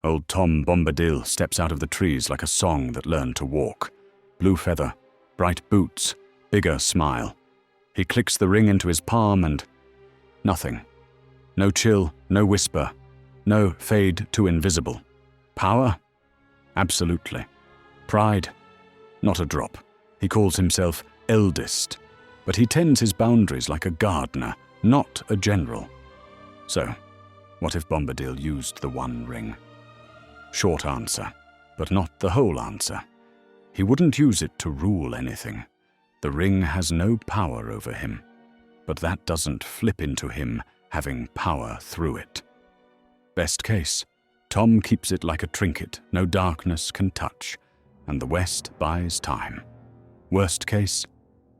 Old Tom Bombadil steps out of the trees like a song that learned to walk. Blue feather, bright boots, bigger smile. He clicks the ring into his palm and nothing. No chill, no whisper, no fade to invisible. Power? Absolutely. Pride? Not a drop. He calls himself eldest, but he tends his boundaries like a gardener, not a general. So, what if Bombadil used the One Ring? Short answer, but not the whole answer. He wouldn't use it to rule anything. The ring has no power over him, but that doesn't flip into him having power through it. Best case, Tom keeps it like a trinket no darkness can touch, and the West buys time. Worst case,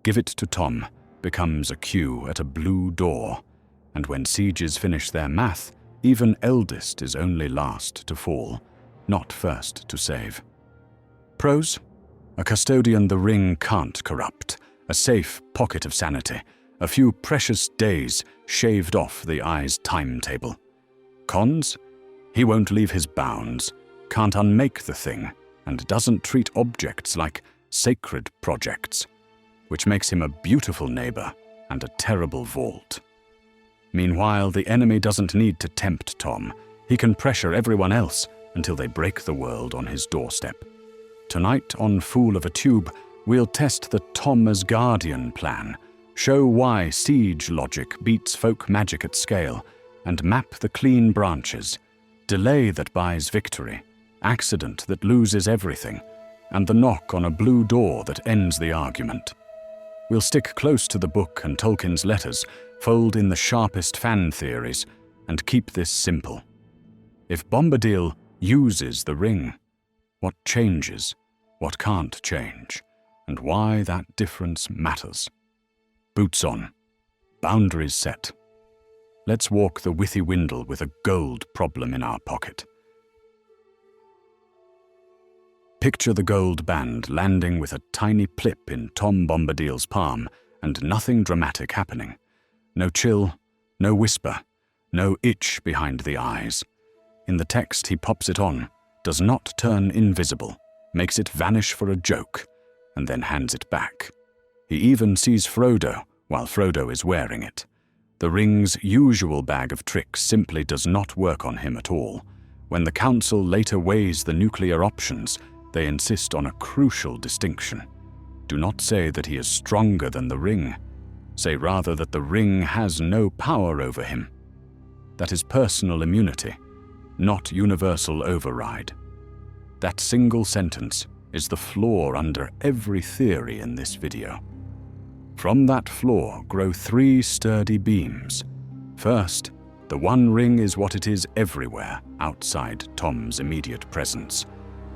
give it to Tom becomes a queue at a blue door, and when sieges finish their math, even eldest is only last to fall, not first to save. Pros? A custodian the ring can't corrupt, a safe pocket of sanity, a few precious days shaved off the eye's timetable. Cons? He won't leave his bounds, can't unmake the thing, and doesn't treat objects like sacred projects, which makes him a beautiful neighbor and a terrible vault. Meanwhile, the enemy doesn't need to tempt Tom. He can pressure everyone else until they break the world on his doorstep. Tonight on Fool of a Tube, we'll test the Tom as Guardian plan, show why siege logic beats folk magic at scale, and map the clean branches, delay that buys victory, accident that loses everything, and the knock on a blue door that ends the argument. We'll stick close to the book and Tolkien's letters, fold in the sharpest fan theories, and keep this simple. If Bombadil uses the ring, what changes, what can't change, and why that difference matters. Boots on, boundaries set. Let's walk the Withywindle with a gold problem in our pocket. Picture the gold band landing with a tiny plip in Tom Bombadil's palm and nothing dramatic happening. No chill, no whisper, no itch behind the eyes. In the text he pops it on, does not turn invisible, makes it vanish for a joke, and then hands it back. He even sees Frodo while Frodo is wearing it. The ring's usual bag of tricks simply does not work on him at all. When the Council later weighs the nuclear options, they insist on a crucial distinction. Do not say that he is stronger than the ring. Say rather that the ring has no power over him. That is personal immunity, not universal override. That single sentence is the floor under every theory in this video. From that floor grow 3 sturdy beams. First, the One Ring is what it is everywhere outside Tom's immediate presence,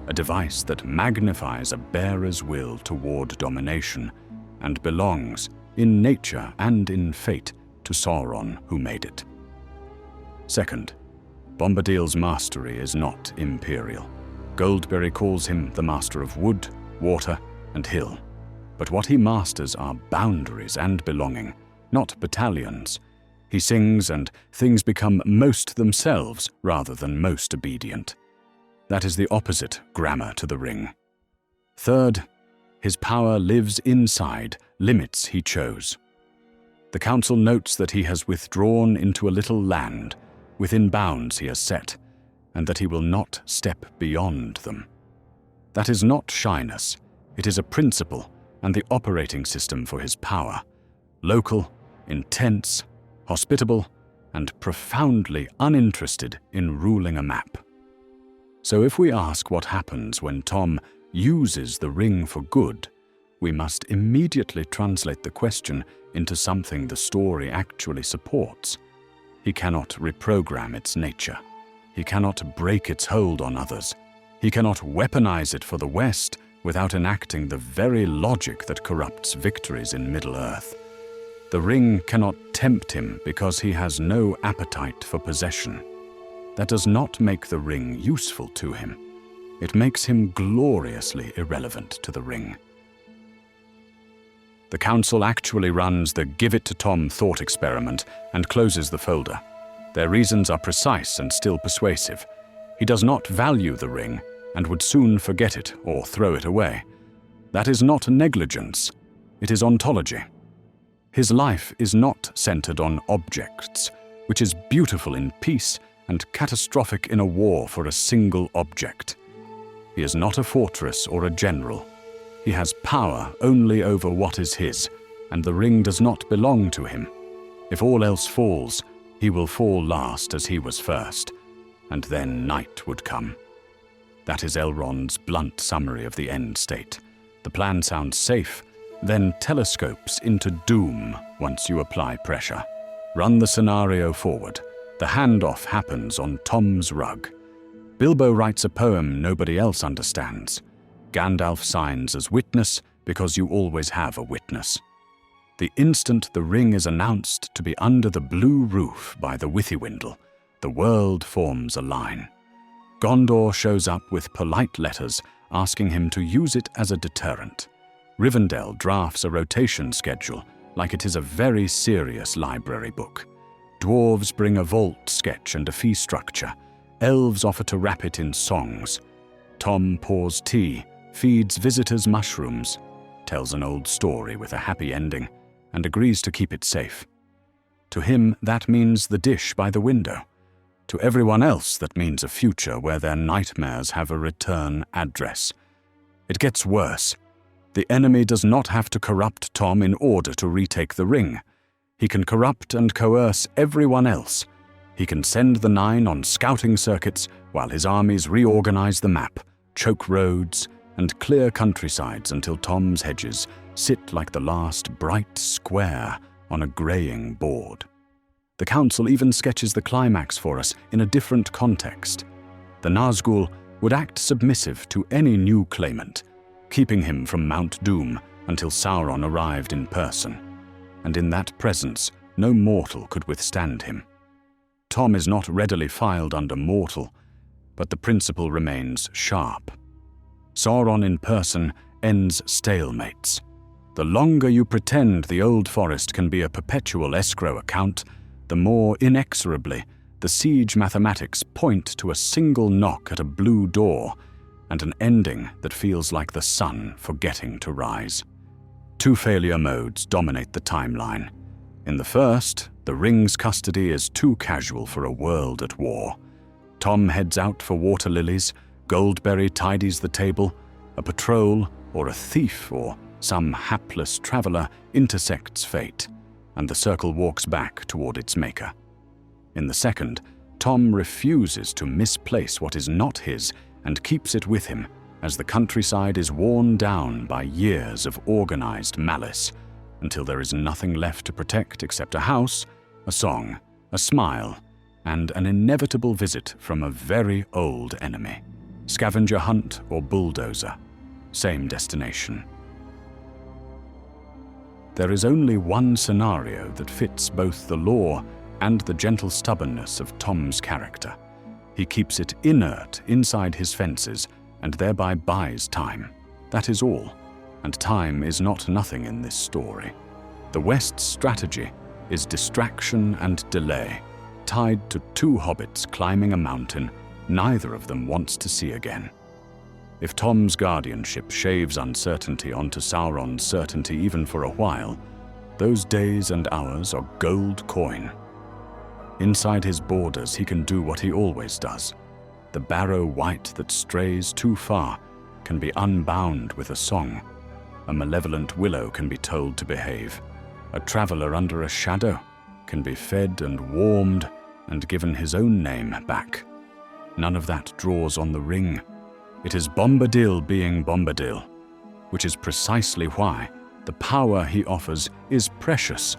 a device that magnifies a bearer's will toward domination and belongs, in nature and in fate, to Sauron who made it. Second, Bombadil's mastery is not imperial. Goldberry calls him the master of wood, water, and hill. But what he masters are boundaries and belonging, not battalions. He sings and things become most themselves rather than most obedient. That is the opposite grammar to the ring. Third, his power lives inside limits he chose. The Council notes that he has withdrawn into a little land, within bounds he has set, and that he will not step beyond them. That is not shyness, it is a principle and the operating system for his power. Local, intense, hospitable, and profoundly uninterested in ruling a map. So if we ask what happens when Tom uses the ring for good, we must immediately translate the question into something the story actually supports. He cannot reprogram its nature. He cannot break its hold on others. He cannot weaponize it for the West without enacting the very logic that corrupts victories in Middle-earth. The ring cannot tempt him because he has no appetite for possession. That does not make the ring useful to him. It makes him gloriously irrelevant to the ring. The Council actually runs the Give It to Tom thought experiment and closes the folder. Their reasons are precise and still persuasive. He does not value the ring and would soon forget it or throw it away. That is not negligence, it is ontology. His life is not centered on objects, which is beautiful in peace and catastrophic in a war for a single object. He is not a fortress or a general. He has power only over what is his, and the ring does not belong to him. If all else falls, he will fall last as he was first, and then night would come. That is Elrond's blunt summary of the end state. The plan sounds safe, then telescopes into doom once you apply pressure. Run the scenario forward. The handoff happens on Tom's rug. Bilbo writes a poem nobody else understands. Gandalf signs as witness because you always have a witness. The instant the ring is announced to be under the blue roof by the Withywindle, the world forms a line. Gondor shows up with polite letters asking him to use it as a deterrent. Rivendell drafts a rotation schedule like it is a very serious library book. Dwarves bring a vault sketch and a fee structure. Elves offer to wrap it in songs. Tom pours tea, feeds visitors mushrooms, tells an old story with a happy ending, and agrees to keep it safe. To him, that means the dish by the window. To everyone else, that means a future where their nightmares have a return address. It gets worse. The enemy does not have to corrupt Tom in order to retake the ring. He can corrupt and coerce everyone else. He can send the Nine on scouting circuits while his armies reorganize the map, choke roads, and clear countrysides until Tom's hedges sit like the last bright square on a greying board. The Council even sketches the climax for us in a different context. The Nazgul would act submissive to any new claimant, keeping him from Mount Doom until Sauron arrived in person. And in that presence, no mortal could withstand him. Tom is not readily filed under mortal, but the principle remains sharp. Sauron in person ends stalemates. The longer you pretend the Old Forest can be a perpetual escrow account, the more inexorably the siege mathematics point to a single knock at a blue door and an ending that feels like the sun forgetting to rise. Two failure modes dominate the timeline. In the first, the ring's custody is too casual for a world at war. Tom heads out for water lilies, Goldberry tidies the table, a patrol or a thief or some hapless traveler intersects fate, and the circle walks back toward its maker. In the second, Tom refuses to misplace what is not his and keeps it with him as the countryside is worn down by years of organized malice, until there is nothing left to protect except a house, a song, a smile, and an inevitable visit from a very old enemy. Scavenger hunt or bulldozer, same destination. There is only one scenario that fits both the lore and the gentle stubbornness of Tom's character. He keeps it inert inside his fences and thereby buys time. That is all, and time is not nothing in this story. The West's strategy is distraction and delay, tied to two hobbits climbing a mountain neither of them wants to see again. If Tom's guardianship shaves uncertainty onto Sauron's certainty even for a while, those days and hours are gold coin. Inside his borders he can do what he always does. The barrow wight that strays too far can be unbound with a song. A malevolent willow can be told to behave. A traveler under a shadow can be fed and warmed and given his own name back. None of that draws on the ring. It is Bombadil being Bombadil, which is precisely why the power he offers is precious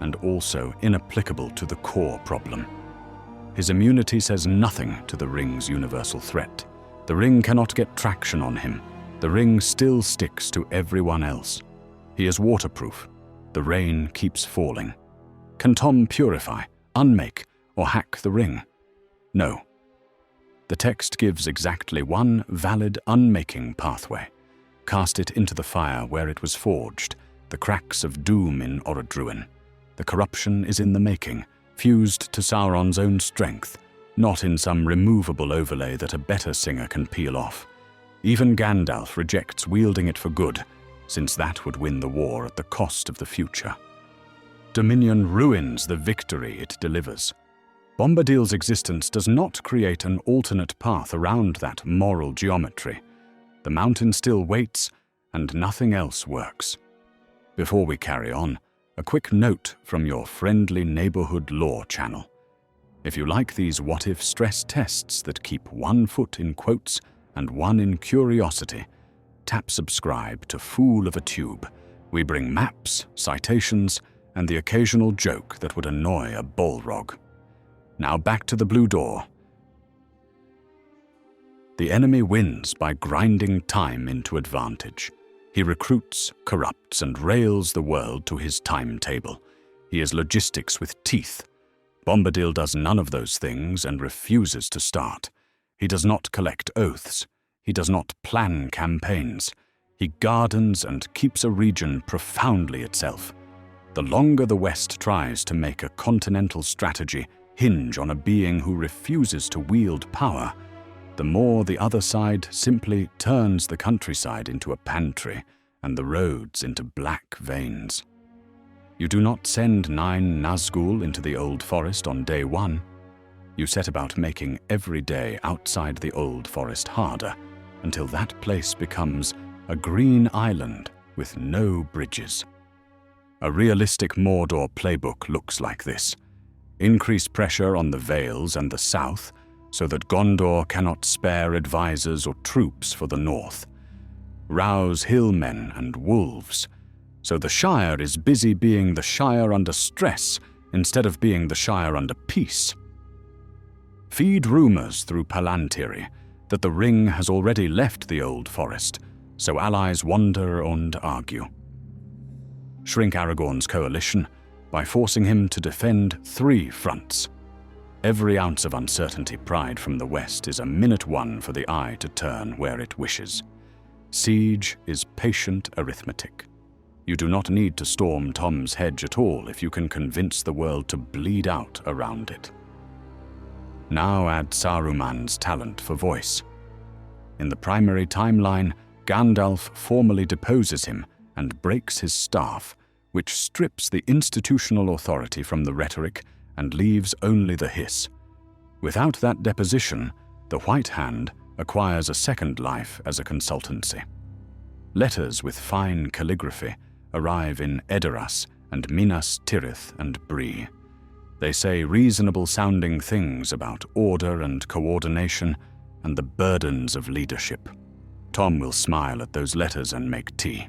and also inapplicable to the core problem. His immunity says nothing to the ring's universal threat. The ring cannot get traction on him. The ring still sticks to everyone else. He is waterproof. The rain keeps falling. Can Tom purify, unmake, or hack the ring? No. The text gives exactly one valid unmaking pathway. Cast it into the fire where it was forged, the cracks of doom in Orodruin. The corruption is in the making, fused to Sauron's own strength. not in some removable overlay that a better singer can peel off. Even Gandalf rejects wielding it for good, since that would win the war at the cost of the future. Dominion ruins the victory it delivers. Bombadil's existence does not create an alternate path around that moral geometry. The mountain still waits, and nothing else works. Before we carry on, a quick note from your friendly neighborhood lore channel. If you like these what-if stress tests that keep one foot in quotes and one in curiosity, tap subscribe to Fool of a Tube. We bring maps, citations, and the occasional joke that would annoy a Balrog. Now back to the Blue Door. The enemy wins by grinding time into advantage. He recruits, corrupts, and rails the world to his timetable. He is logistics with teeth. Bombadil does none of those things and refuses to start. He does not collect oaths. He does not plan campaigns. He gardens and keeps a region profoundly itself. The longer the West tries to make a continental strategy hinge on a being who refuses to wield power, the more the other side simply turns the countryside into a pantry and the roads into black veins. You do not send 9 Nazgul into the Old Forest on day 1. You set about making every day outside the Old Forest harder, until that place becomes a green island with no bridges. A realistic Mordor playbook looks like this. Increase pressure on the Vales and the south, so that Gondor cannot spare advisors or troops for the north. Rouse hillmen and wolves, so the Shire is busy being the Shire under stress instead of being the Shire under peace. Feed rumors through Palantiri that the ring has already left the Old Forest, so allies wonder and argue. Shrink Aragorn's coalition by forcing him to defend 3 fronts. Every ounce of uncertainty pried from the west is a minute 1 for the eye to turn where it wishes. Siege is patient arithmetic. You do not need to storm Tom's hedge at all if you can convince the world to bleed out around it. Now add Saruman's talent for voice. In the primary timeline, Gandalf formally deposes him and breaks his staff, which strips the institutional authority from the rhetoric and leaves only the hiss. Without that deposition, the White Hand acquires a second life as a consultancy. Letters with fine calligraphy arrive in Edoras and Minas Tirith and Bree. They say reasonable-sounding things about order and coordination and the burdens of leadership. Tom will smile at those letters and make tea.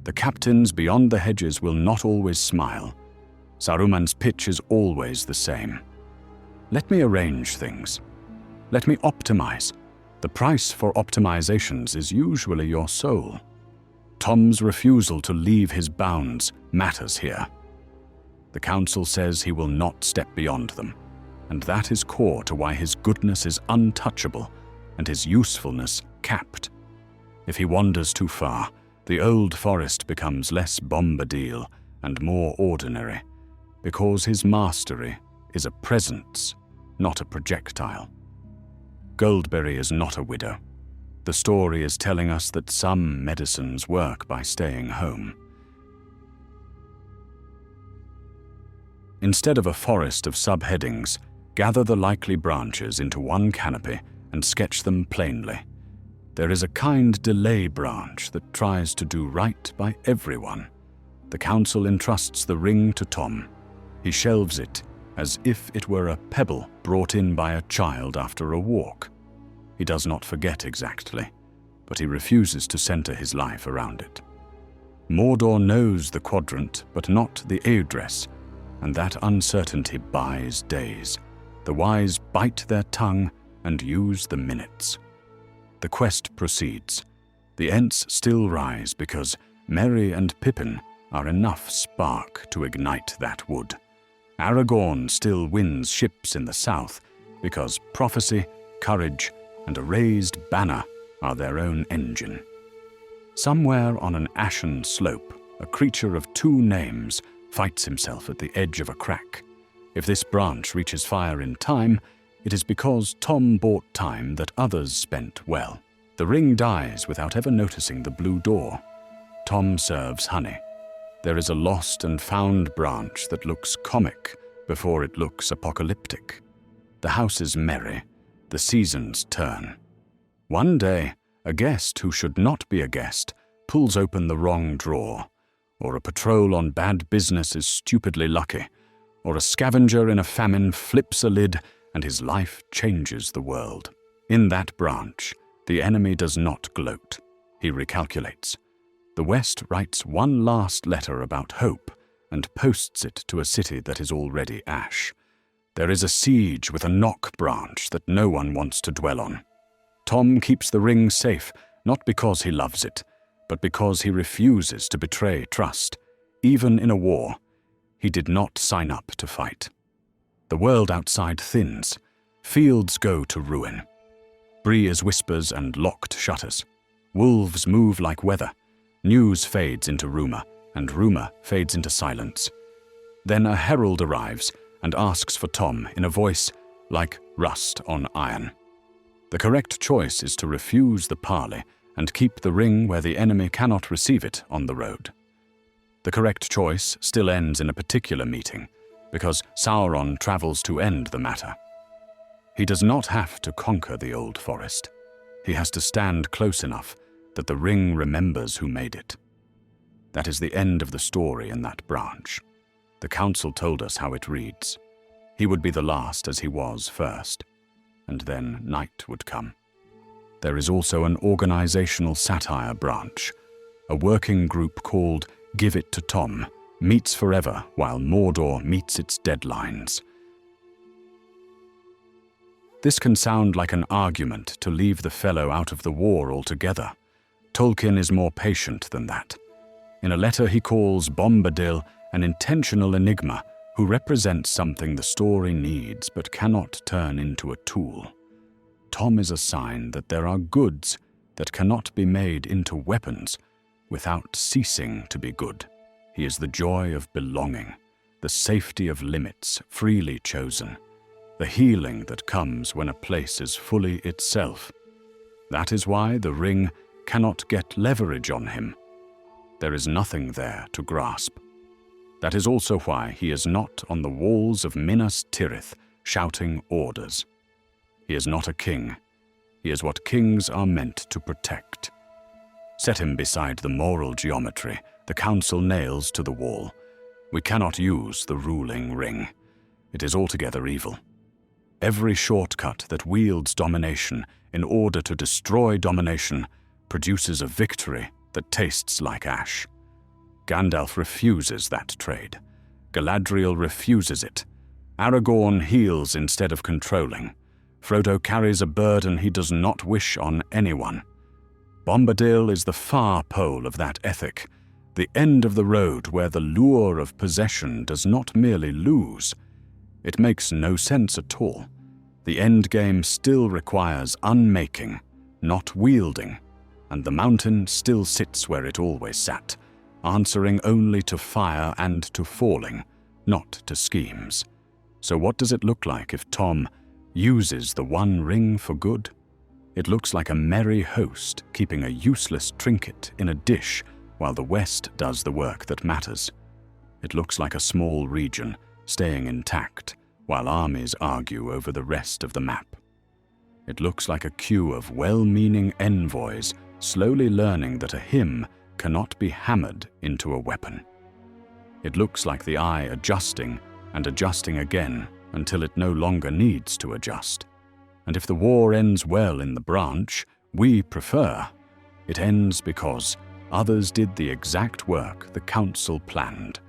The captains beyond the hedges will not always smile. Saruman's pitch is always the same. Let me arrange things. Let me optimize. The price for optimizations is usually your soul. Tom's refusal to leave his bounds matters here. The Council says he will not step beyond them, and that is core to why his goodness is untouchable and his usefulness capped. If he wanders too far, the Old Forest becomes less Bombadil and more ordinary, because his mastery is a presence, not a projectile. Goldberry is not a widow. The story is telling us that some medicines work by staying home. Instead of a forest of subheadings, gather the likely branches into one canopy and sketch them plainly. There is a kind delay branch that tries to do right by everyone. The Council entrusts the ring to Tom. He shelves it as if it were a pebble brought in by a child after a walk. He does not forget exactly, but he refuses to center his life around it. Mordor knows the quadrant, but not the address, and that uncertainty buys days. The wise bite their tongue and use the minutes. The quest proceeds. The Ents still rise because Merry and Pippin are enough spark to ignite that wood. Aragorn still wins ships in the south because prophecy, courage, and a raised banner are their own engine. Somewhere on an ashen slope, a creature of 2 names fights himself at the edge of a crack. If this branch reaches fire in time, It is because Tom bought time that others spent well. The ring dies without ever noticing the blue door. Tom serves honey. There is a lost and found branch that looks comic before it looks apocalyptic. The house is merry. The seasons turn. One day, a guest who should not be a guest pulls open the wrong drawer, or a patrol on bad business is stupidly lucky, or a scavenger in a famine flips a lid and his life changes the world. In that branch, the enemy does not gloat. He recalculates. The West writes one last letter about hope and posts it to a city that is already ash. There is a siege with a knock branch that no one wants to dwell on. Tom keeps the ring safe, not because he loves it, but because he refuses to betray trust. Even in a war, he did not sign up to fight. The world outside thins. Fields go to ruin. Bree is whispers and locked shutters. Wolves move like weather. News fades into rumor, and rumor fades into silence. Then a herald arrives and asks for Tom in a voice like rust on iron. The correct choice is to refuse the parley and keep the ring where the enemy cannot receive it on the road. The correct choice still ends in a particular meeting, because Sauron travels to end the matter. He does not have to conquer the old forest. He has to stand close enough that the ring remembers who made it. That is the end of the story in that branch. The council told us how it reads. He would be the last as he was first, and then night would come. There is also an organizational satire branch. A working group called Give It to Tom meets forever while Mordor meets its deadlines. This can sound like an argument to leave the fellow out of the war altogether. Tolkien is more patient than that. In a letter he calls Bombadil an intentional enigma who represents something the story needs but cannot turn into a tool. Tom is a sign that there are goods that cannot be made into weapons without ceasing to be good. He is the joy of belonging, the safety of limits freely chosen, the healing that comes when a place is fully itself. That is why the ring cannot get leverage on him. There is nothing there to grasp. That is also why he is not on the walls of Minas Tirith shouting orders. He is not a king. He is what kings are meant to protect. Set him beside the moral geometry the council nails to the wall. We cannot use the ruling ring. It is altogether evil. Every shortcut that wields domination in order to destroy domination produces a victory that tastes like ash. Gandalf refuses that trade. Galadriel refuses it. Aragorn heals instead of controlling. Frodo carries a burden he does not wish on anyone. Bombadil is the far pole of that ethic, the end of the road where the lure of possession does not merely lose. It makes no sense at all. The endgame still requires unmaking, not wielding, and the mountain still sits where it always sat, answering only to fire and to falling, not to schemes. So what does it look like if Tom uses the one ring for good? It looks like a merry host keeping a useless trinket in a dish while the West does the work that matters. It looks like a small region staying intact while armies argue over the rest of the map. It looks like a queue of well-meaning envoys slowly learning that a hymn cannot be hammered into a weapon. It looks like the eye adjusting and adjusting again until it no longer needs to adjust. And if the war ends well in the branch we prefer, it ends because others did the exact work the council planned,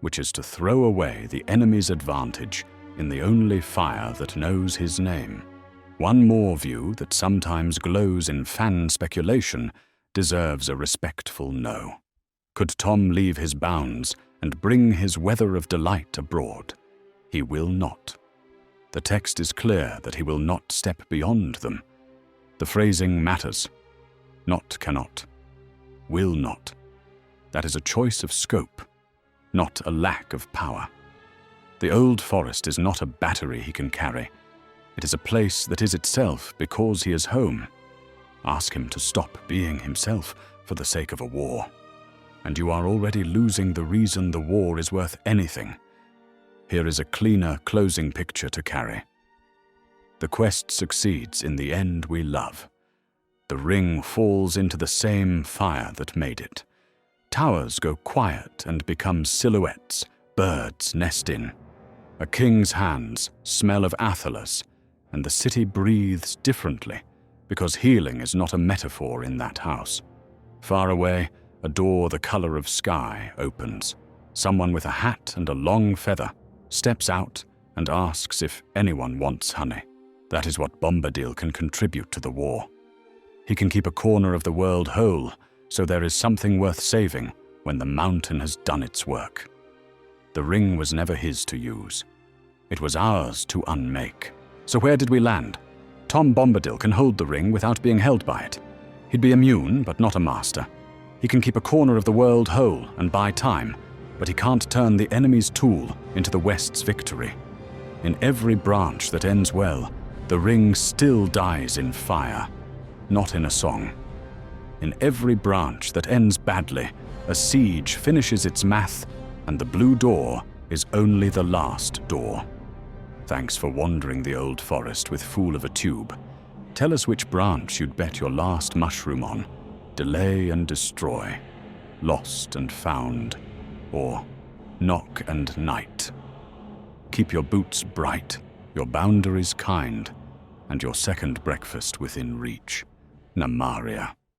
which is to throw away the enemy's advantage in the only fire that knows his name. One more view that sometimes glows in fan speculation deserves a respectful no. Could Tom leave his bounds and bring his weather of delight abroad? He will not. The text is clear that he will not step beyond them. The phrasing matters. Not cannot. Will not. That is a choice of scope, not a lack of power. The old forest is not a battery he can carry. It is a place that is itself because he is home. Ask him to stop being himself for the sake of a war. And you are already losing the reason the war is worth anything. Here is a cleaner closing picture to carry. The quest succeeds in the end we love. The ring falls into the same fire that made it. Towers go quiet and become silhouettes birds nest in. A king's hands smell of Athelas, and the city breathes differently, because healing is not a metaphor in that house. Far away, a door the color of sky opens. Someone with a hat and a long feather steps out and asks if anyone wants honey. That is what Bombadil can contribute to the war. He can keep a corner of the world whole, so there is something worth saving when the mountain has done its work. The ring was never his to use. It was ours to unmake. So where did we land? Tom Bombadil can hold the ring without being held by it. He'd be immune, but not a master. He can keep a corner of the world whole and buy time, but he can't turn the enemy's tool into the West's victory. In every branch that ends well, the ring still dies in fire, not in a song. In every branch that ends badly, a siege finishes its math, and the blue door is only the last door. Thanks for wandering the old forest with Fool of a Tube. Tell us which branch you'd bet your last mushroom on. Delay and destroy, lost and found, or knock and night. Keep your boots bright, your boundaries kind, and your second breakfast within reach. Namaria.